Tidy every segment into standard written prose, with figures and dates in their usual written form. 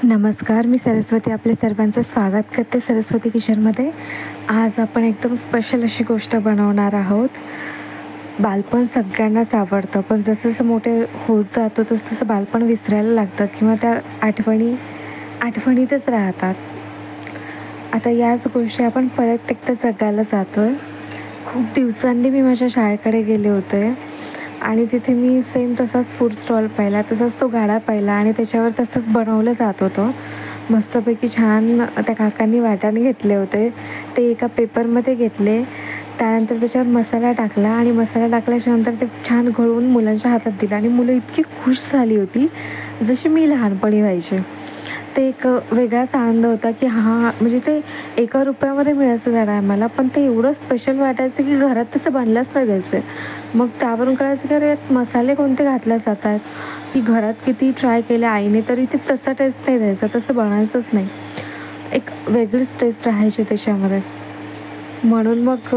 नमस्कार, मी सरस्वती आपले सर्वांचं स्वागत करते सरस्वती किचनमध्ये. आज आपण एकदम स्पेशल अशी गोष्ट बनवणार आहोत. बालपण सगळ्यांनाच आवडतं, पण जसं मोठे होत जातो तसं बालपण विसरायला लागतं किंवा त्या आठवणीतच राहतात. आता याच गोष्टी आपण परत एकदा जगायला जातो आहे. खूप दिवसांनी मी माझ्या शाळेकडे गेले होते आणि तिथे मी सेम तसाच फूड स्टॉल पाहिला, तसाच तो गाडा पाहिला आणि त्याच्यावर तसंच बनवलं जात होतं. मस्तपैकी छान त्या काकांनी वाटाणे घेतले होते, ते एका पेपरमध्ये घेतले. त्यानंतर त्याच्यावर मसाला टाकला आणि मसाला टाकल्याच्यानंतर ते छान घळवून मुलांच्या हातात दिला आणि मुलं इतकी खुश झाली होती जशी मी लहानपणी व्हायचे. ते एक वेगळाच आनंद होता की म्हणजे ते ₹1मध्ये मिळायचं झाड आम्हाला, पण ते एवढं स्पेशल वाटायचं की घरात तसं बनलंच नाही द्यायचं. मग त्यावरून कळायचं की अरे यात मसाले कोणते घातले जातात, की घरात किती ट्राय केले आईने तरी ते तसा टेस्ट नाही द्यायचा, तसं बनायचंच नाही. एक वेगळीच टेस्ट राहायची त्याच्यामध्ये. म्हणून मग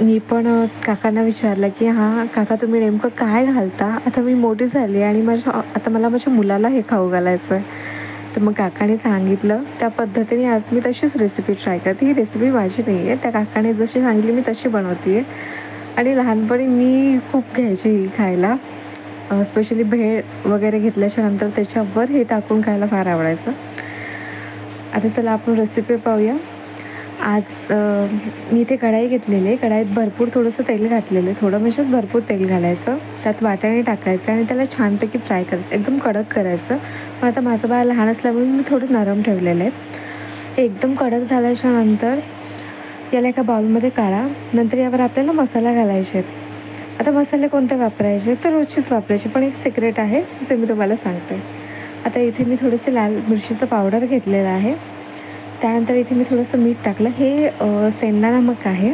मी पण काकांना विचारलं की काका तुम्ही नेमकं काय घालता? आता मी मोठी झाली आणि आता मला माझ्या मुलाला हे खाऊ घालायचं आहे. तर मग काकाने सांगितलं त्या पद्धतीने आज मी तशीच रेसिपी ट्राय करते. ही रेसिपी माझी नाही आहे, त्या काकाने जशी सांगितली मी तशी बनवते आहे. आणि लहानपणी मी खूप घ्यायची खायला, स्पेशली भेळ वगैरे घेतल्याच्यानंतर त्याच्यावर हे टाकून खायला फार आवडायचं. आता चला आपण रेसिपी पाहूया. आज मी इथे कढाई घेतलेली आहे. कढाईत भरपूर थोडंसं तेल घातलेलं आहे, थोडं म्हणजेच भरपूर तेल घालायचं. त्यात वाटाणे टाकायचं आणि त्याला छानपैकी फ्राय करायचं, एकदम कडक करायचं. पण आता माझं बाळ लहान असल्यामुळे मी थोडं नरम ठेवलेलं आहे. एकदम कडक झाल्याच्यानंतर याला एका बाउलमध्ये काढा. नंतर यावर आपल्याला मसाला घालायचे आहेत. आता मसाले कोणते वापरायचे तर रोजचीच वापरायचे, पण एक सिक्रेट आहे जे मी तुम्हाला सांगते. आता इथे मी थोडेसे लाल मिरचीचं पावडर घेतलेलं आहे. त्यानंतर इथे मी थोडंसं मीठ टाकलं. हे सेंधा नमक आहे.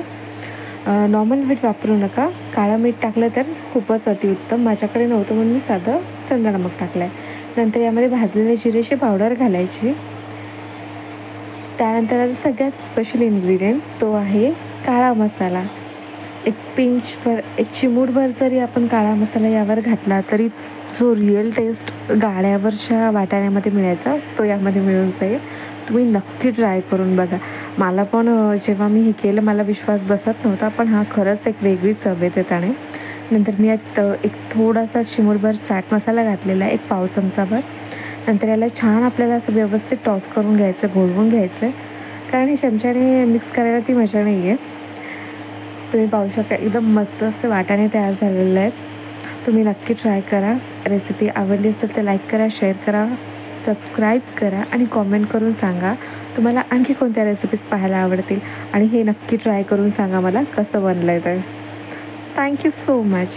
नॉर्मल मीठ वापरू नका, काळं मीठ टाकलं तर खूपच अतिउत्तम. माझ्याकडे नव्हतं म्हणून मी साधं सेंधा नमक टाकलं आहे. नंतर यामध्ये भाजलेले जिरेची पावडर घालायची. त्यानंतर आता सगळ्यात स्पेशल इन्ग्रेडियंट तो आहे काळा मसाला. एक चिमूटभर जरी आपण काळा मसाला यावर घातला तरी जो रिअल टेस्ट गाड्यावरच्या वाटाण्यामध्ये मिळायचा तो यामध्ये मिळून जाईल. तुम्ही नक्की ट्राय करून बघा. मला पण जेव्हा मी हे केलं मला विश्वास बसत नव्हता, पण खरंच एक वेगळी चव येते त्याने. नंतर मी यात एक थोडासा चिमूटभर चाट मसाला घातलेला आहे, एक पाव चमचाभर. नंतर याला छान आपल्याला असं व्यवस्थित टॉस करून घ्यायचं, घोळवून घ्यायचं, कारण हे चमच्याने मिक्स करायला ती मजा नाही आहे. तुम्ही पाहू शकता एकदम मस्त असे वाटाणे तयार झालेले आहेत. तुम्ही नक्की ट्राय करा. रेसिपी आवडली असेल तर लाईक करा, शेअर करा, सबस्क्राईब करा आणि कॉमेंट करून सांगा तुम्हाला आणखी कोणत्या रेसिपीज पाहायला आवडतील. आणि हे नक्की ट्राय करून सांगा मला कसं बनलं आहे तर. Thank you so much.